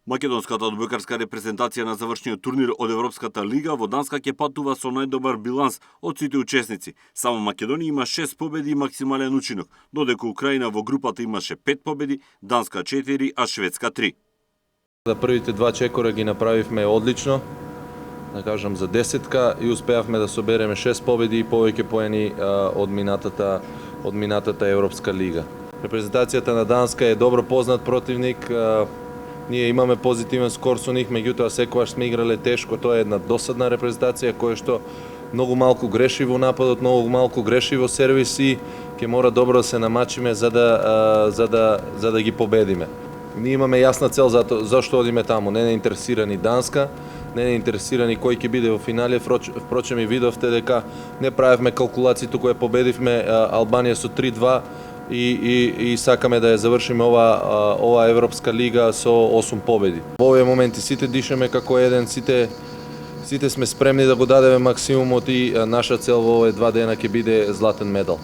Македонската одбојкарска репрезентација на завршниот турнир од Европската лига во Данска ќе патува со најдобар биланс од сите учесници. Само Македонија има 6 победи и максимален учинок, додека Украина во групата имаше 5 победи, Данска 4, а Шведска 3. За првите два чекора ги направивме одлично, да кажам за десетка, и успеавме да собереме 6 победи и повеќе поени од минатата Европска лига. Репрезентацијата на Данска е добро познат противник. Ние имаме позитивен скор со нив, меѓутоа секогаш сме играле тешко. Тоа е една досадна репрезентација која што многу малку греши во нападот, многу малку греши во сервис и ќе мора добро да се намачиме за да ги победиме. Ние имаме јасна цел зашто одиме таму. Не е интересирани Данска, не е интересирани кој ќе биде во финале. Впрочем и видовте дека не правевме калкулации, туку ја победивме Албанија со 3-2 и сакаме да ја завршиме ова Европска лига со 8 победи. Во овие моменти сите дишеме како еден, сите сме спремни да го дадеме максимумот и наша цел во овие 2 дена ќе биде златен медал.